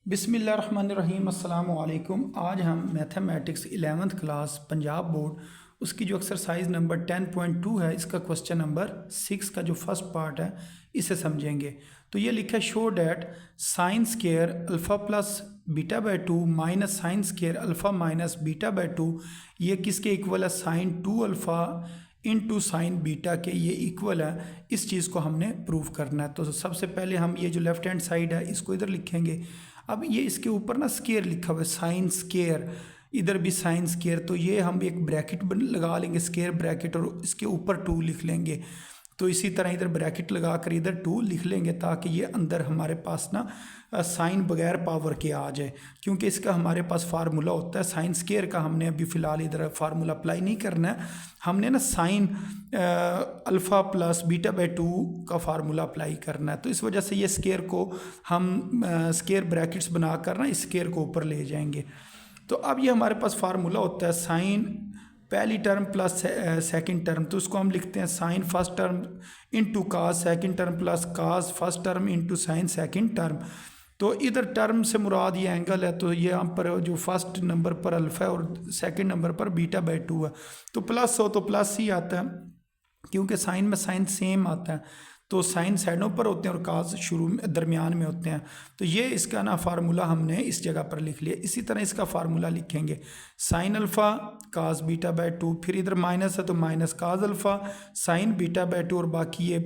बिस्मिल्लाहिर्रहमानिर्रहीम अस्सलामु अलैकुम। आज हम mathematics 11th class Punjab board उसकी जो एक्सरसाइज नंबर 10.2 है, इसका क्वेश्चन नंबर 6 का जो फर्स्ट पार्ट है इसे समझेंगे। तो ये लिखा है show that sine square alpha plus beta by 2 minus sine square alpha minus beta by 2 ये किसके इक्वल है? Sine 2 alpha into sine beta के ये इक्वल है। इस चीज़ को हमने प्रूव करना है। तो सबसे पहले हम ये जो लेफ्ट हैंड साइड है इसको इधर लिखेंगे। अब ये इसके ऊपर ना स्केयर लिखा हुआ है, साइन स्केयर, इधर भी साइन स्केयर, तो ये हम एक ब्रैकेट लगा लेंगे, स्केयर ब्रैकेट, और इसके ऊपर 2 लिख लेंगे। तो इसी तरह इधर ब्रैकेट लगा कर इधर 2 लिख लेंगे ताकि ये अंदर हमारे पास ना साइन बगैर पावर के आ जाए, क्योंकि इसका हमारे पास फार्मूला होता है। साइन स्केयर का हमने अभी फ़िलहाल इधर फार्मूला अप्लाई नहीं करना है, हमने ना sine alpha plus beta by 2 का फार्मूला अप्लाई करना है। तो इस वजह से ये स्केयर को हम स्केयर ब्रैकेट्स बनाकर ना इस स्केयर को ऊपर ले जाएंगे। तो अब ये हमारे पास फार्मूला होता है साइन पहली टर्म प्लस सेकंड टर्म, तो उसको हम लिखते हैं sine first term into cos second term plus cos first term into sine second term. तो इधर टर्म से मुराद ये एंगल है, तो ये यहाँ पर जो फर्स्ट नंबर पर अल्फ़ा है और सेकंड नंबर पर बीटा बाय 2 है, तो प्लस हो तो प्लस ही आता है, क्योंकि साइन में साइन सेम आता है। तो साइन साइडों पर होते हैं और काज शुरू में दरमियान में होते हैं। तो ये इसका ना फार्मूला हमने इस जगह पर लिख लिया। इसी तरह इसका फार्मूला लिखेंगे sine alpha cause beta by 2, फिर इधर माइनस है तो minus cause alpha sine beta by 2, और बाकी ये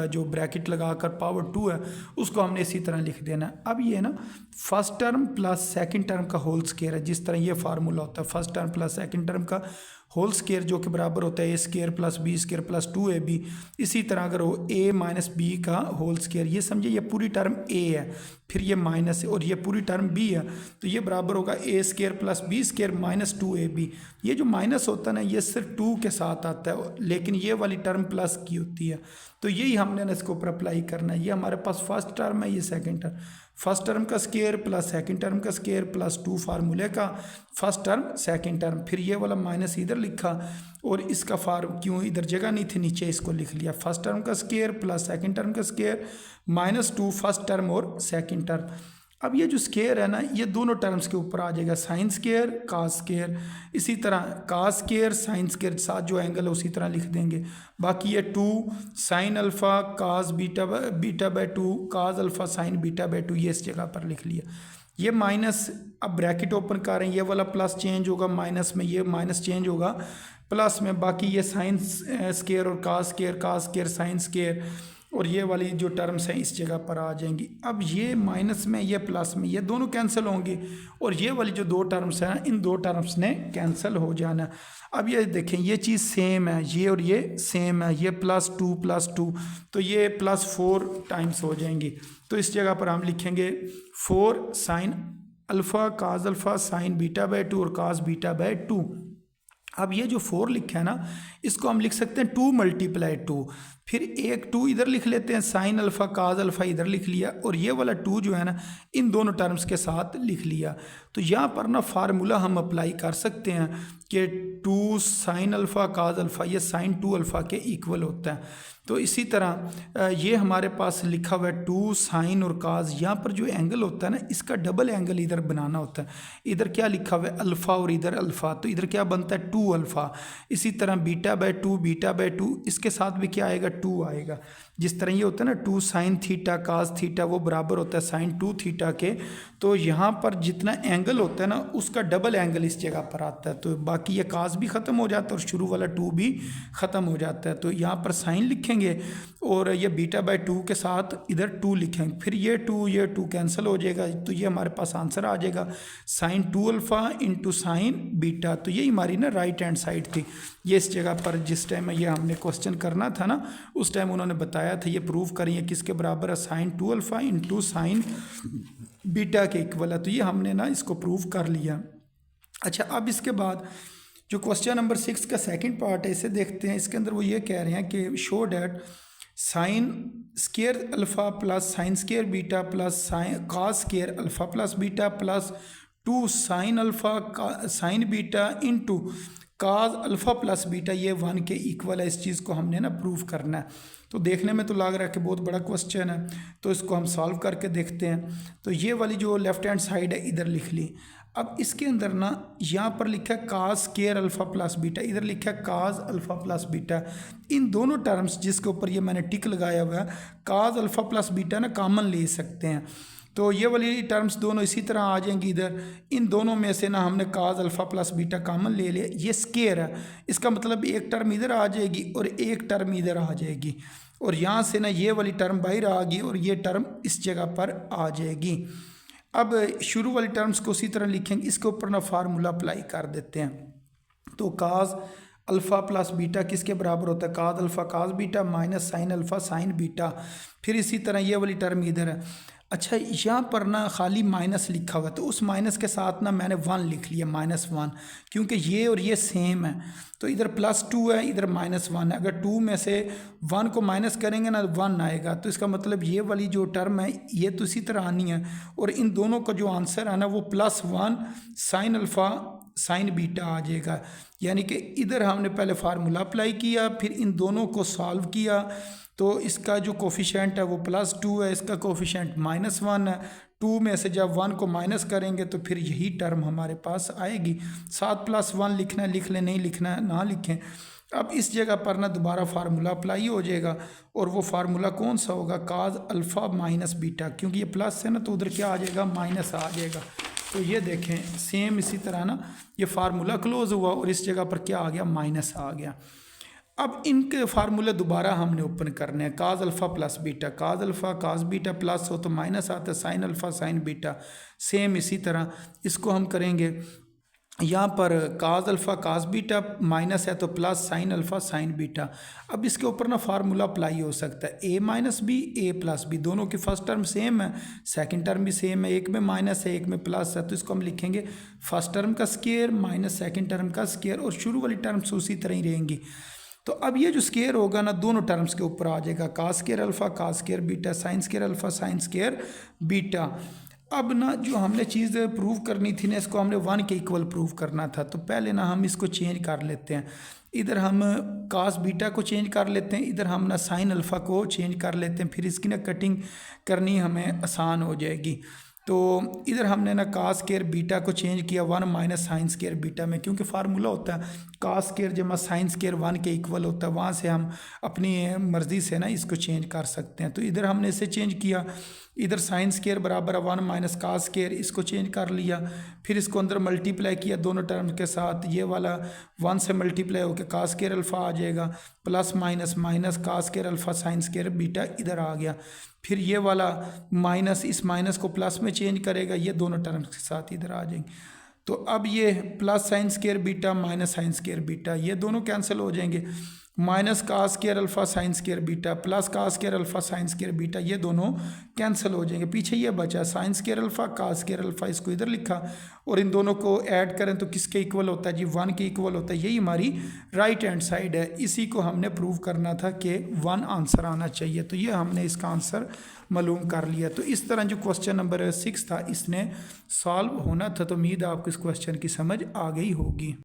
जो ब्रैकेट लगाकर पावर 2 है उसको हमने इसी तरह लिख देना है। अब ये ना first term plus second term का होल स्क्वायर है, जिस तरह ये फार्मूला होता है first term plus second term का होल स्क्वायर जो कि बराबर होता है a square plus b square plus 2ab। इसी तरह अगर हो a माइनस बी का होल स्क्वायर, ये समझे ये पूरी टर्म a है, फिर ये माइनस है और ये पूरी टर्म b है, तो ये बराबर होगा a square plus b square minus 2ab। ये जो माइनस होता है ना ये सिर्फ 2 के साथ आता है, लेकिन ये वाली टर्म प्लस की होती है। तो यही हमने ना इसके ऊपर अप्लाई करना है। ये हमारे पास फर्स्ट टर्म है, ये सेकेंड टर्म, फर्स्ट टर्म का स्क्वायर प्लस सेकंड टर्म का स्क्वायर प्लस 2 फार्मूले का फर्स्ट टर्म सेकंड टर्म, फिर ये वाला माइनस इधर लिखा और इसका क्यों इधर जगह नहीं थी नीचे इसको लिख लिया, फर्स्ट टर्म का स्क्वायर प्लस सेकंड टर्म का स्क्वायर माइनस 2 फर्स्ट टर्म और सेकंड टर्म। अब ये जो स्क्वायर है ना ये दोनों टर्म्स के ऊपर आ जाएगा, साइन स्क्वायर कास स्क्वायर, इसी तरह कास स्क्वायर साइन स्क्वायर, साथ जो एंगल है उसी तरह लिख देंगे। बाकी ये 2 sine alpha cos beta by 2 cos alpha sine beta by 2, ये इस जगह पर लिख लिया। ये माइनस, अब ब्रैकेट ओपन कर रहे हैं, ये वाला प्लस चेंज होगा माइनस में, ये माइनस चेंज होगा प्लस में, बाकी ये साइन स्क्वायर और कास स्क्वायर साइन स्क्वायर और ये वाली जो टर्म्स हैं इस जगह पर आ जाएंगी। अब ये माइनस में ये प्लस में ये दोनों कैंसिल होंगे और ये वाली जो 2 टर्म्स हैं इन 2 टर्म्स ने कैंसिल हो जाना। अब ये देखें ये चीज़ सेम है, ये और ये सेम है, ये प्लस 2 तो ये प्लस 4 टाइम्स हो जाएंगी। तो इस जगह पर हम लिखेंगे 4 sine alpha cause alpha sine beta by 2 और काज बीटा बाय 2। अब ये जो 4 लिखा है ना इसको हम लिख सकते हैं 2 मल्टीप्लाई 2, फिर एक 2 इधर लिख लेते हैं, साइन अल्फ़ा काज अल्फ़ा इधर लिख लिया और ये वाला 2 जो है ना इन दोनों टर्म्स के साथ लिख लिया। तो यहाँ पर ना फार्मूला हम अप्लाई कर सकते हैं कि 2 साइन अल्फ़ा काज अल्फ़ा ये साइन 2 अल्फ़ा के इक्वल होता है। तो इसी तरह ये हमारे पास लिखा हुआ है 2 साइन और काज, यहाँ पर जो एंगल होता है ना इसका डबल एंगल इधर बनाना होता है। इधर क्या लिखा हुआ है अल्फ़ा और इधर अल्फ़ा, तो इधर क्या बनता है 2 अल्फ़ा। इसी तरह बीटा बाय 2 इसके साथ भी क्या आएगा 2 आएगा। जिस तरह ये होता है ना 2 साइन थीटा काज थीटा वो बराबर होता है साइन 2 थीटा के, तो यहाँ पर जितना एंगल होता है ना उसका डबल एंगल इस जगह पर आता है। तो बाकी ये काज भी ख़त्म हो जाता है और शुरू वाला 2 भी ख़त्म हो जाता है। तो यहाँ पर साइन लिखेंगे और ये बीटा बाय 2 के साथ इधर 2 लिखेंगे, फिर ये 2 कैंसिल हो जाएगा, तो ये हमारे पास आंसर आ जाएगा sine 2 alpha into sine beta. तो यही हमारी ना राइट हैंड साइड थी। ये इस जगह पर जिस टाइम ये हमने क्वेश्चन करना था ना उस टाइम उन्होंने बताया था ये प्रूव करिए किसके बराबर है, sine 2 alpha into sine beta के इक्वल है। तो ये हमने ना इसको प्रूव कर लिया। अच्छा, अब इसके बाद जो क्वेश्चन नंबर 6 का सेकंड पार्ट है इसे देखते हैं। इसके अंदर वो ये कह रहे हैं कि show that sine square alpha plus sine square beta plus sine cos square alpha plus beta plus 2 sine alpha sine beta into cos alpha plus beta ये 1 के इक्वल है, इस चीज़ को हमने ना प्रूव करना है। तो देखने में तो लग रहा है कि बहुत बड़ा क्वेश्चन है, तो इसको हम सॉल्व करके देखते हैं। तो ये वाली जो लेफ़्ट हैंड साइड है इधर लिख ली। अब इसके अंदर ना यहाँ पर लिखा है काज स्केयर अल्फ़ा प्लस बीटा, इधर लिखा है काज अल्फ़ा प्लस बीटा। इन दोनों टर्म्स जिसके ऊपर ये मैंने टिक लगाया हुआ है, काज अल्फ़ा प्लस बीटा ना कॉमन ले सकते हैं। तो ये वाली टर्म्स दोनों इसी तरह आ जाएंगी इधर। इन दोनों में से ना हमने काज अल्फ़ा प्लस बीटा कॉमन ले लिया, ये स्केयर है, इसका मतलब एक टर्म इधर आ जाएगी और एक टर्म इधर आ जाएगी, और यहाँ से ना ये वाली टर्म बाहर आ गई और ये टर्म इस जगह पर आ जाएगी। अब शुरू वाली टर्म्स को उसी तरह लिखेंगे, इसके ऊपर ना फार्मूला अप्लाई कर देते हैं। तो काज अल्फ़ा प्लस बीटा किसके बराबर होता है, काज अल्फ़ा काज beta minus sign alpha sine beta. फिर इसी तरह ये वाली टर्म इधर है। अच्छा, यहाँ पर ना खाली माइनस लिखा हुआ है, तो उस माइनस के साथ ना मैंने 1 लिख लिया, -1, क्योंकि ये और ये सेम है। तो इधर +2 है, इधर -1 है। अगर 2 में से 1 को माइनस करेंगे ना 1 आएगा, तो इसका मतलब ये वाली जो टर्म है ये तो इसी तरह आनी है, और इन दोनों का जो आंसर है ना वो +1 साइन अल्फ़ा साइन बीटा आ जाएगा। यानी कि इधर हमने पहले फार्मूला अप्लाई किया, फिर इन दोनों को सॉल्व किया, तो इसका जो कोफिशेंट है वो +2 है, इसका कोफिशेंट -1 है। 2 में से जब 1 को माइनस करेंगे तो फिर यही टर्म हमारे पास आएगी। 7 + 1 लिखना है लिख लें, नहीं लिखना है ना लिखें। अब इस जगह पर ना दोबारा फार्मूला अप्लाई हो जाएगा, और वो फार्मूला कौन सा होगा, काज अल्फ़ा माइनस बीटा, क्योंकि ये प्लस है ना तो उधर क्या आ जाएगा, माइनस आ जाएगा। तो ये देखें सेम इसी तरह ना ये फार्मूला क्लोज हुआ और इस जगह पर क्या आ गया, माइनस आ गया। अब इनके फार्मूले दोबारा हमने ओपन करने हैं। काज अल्फ़ा प्लस बीटा, काज अल्फ़ा काज बीटा प्लस हो तो माइनस आता है, sign alpha sine beta same इसी तरह इसको हम करेंगे। यहाँ पर काज अल्फ़ा काज बीटा माइनस है तो plus sign alpha sine beta. अब इसके ऊपर ना फार्मूला अप्लाई हो सकता है, a - b a + b, दोनों की फर्स्ट टर्म सेम है, सेकंड टर्म भी सेम है, एक में माइनस है एक में प्लस है, तो इसको हम लिखेंगे फर्स्ट टर्म का स्क्वायर माइनस सेकंड टर्म का स्क्वायर, और शुरू वाली टर्म्स उसी तरह ही रहेंगी। तो अब ये जो स्क्वायर होगा ना दोनों टर्म्स के ऊपर आ जाएगा, cos square alpha cos square beta sine square alpha sine square beta. अब ना जो हमने चीज़ प्रूव करनी थी ना, इसको हमने 1 के इक्वल प्रूव करना था, तो पहले ना हम इसको चेंज कर लेते हैं। इधर हम कास बीटा को चेंज कर लेते हैं, इधर हम ना साइन अल्फ़ा को चेंज कर लेते हैं, फिर इसकी ना कटिंग करनी हमें आसान हो जाएगी। तो इधर हमने ना कास स्क्वायर बीटा को चेंज किया 1 माइनस साइन स्क्वायर बीटा में, क्योंकि फार्मूला होता है कास स्क्वायर जमा साइन स्क्वायर 1 के इक्वल होता है, वहाँ से हम अपनी मर्ज़ी से ना इसको चेंज कर सकते हैं। तो इधर हमने इसे चेंज किया, इधर साइन स्क्वायर बराबर 1 माइनस कास स्क्वायर, इसको चेंज कर लिया, फिर इसको अंदर मल्टीप्लाई किया दोनों टर्म के साथ, ये वाला 1 से मल्टीप्लाई होकर कास स्क्वायर अल्फ़ा आ जाएगा, plus minus minus cos square alpha sine square beta इधर आ गया, फिर ये वाला माइनस इस माइनस को प्लस में चेंज करेगा, ये दोनों टर्म्स के साथ इधर आ जाएंगे। तो अब ये plus sine square beta minus sine square beta ये दोनों कैंसिल हो जाएंगे, minus cos square alpha sine square beta plus cos square alpha sine square beta ये दोनों कैंसिल हो जाएंगे। पीछे ये बचा sine square alpha cos square alpha, इसको इधर लिखा, और इन दोनों को ऐड करें तो किसके इक्वल होता है जी, 1 के इक्वल होता है। यही हमारी राइट हैंड साइड है, इसी को हमने प्रूव करना था कि 1 आंसर आना चाहिए, तो ये हमने इसका आंसर मालूम कर लिया। तो इस तरह जो क्वेश्चन नंबर 6 था इसने सॉल्व होना था। तो उम्मीद है आपको इस क्वेश्चन की समझ आ गई होगी।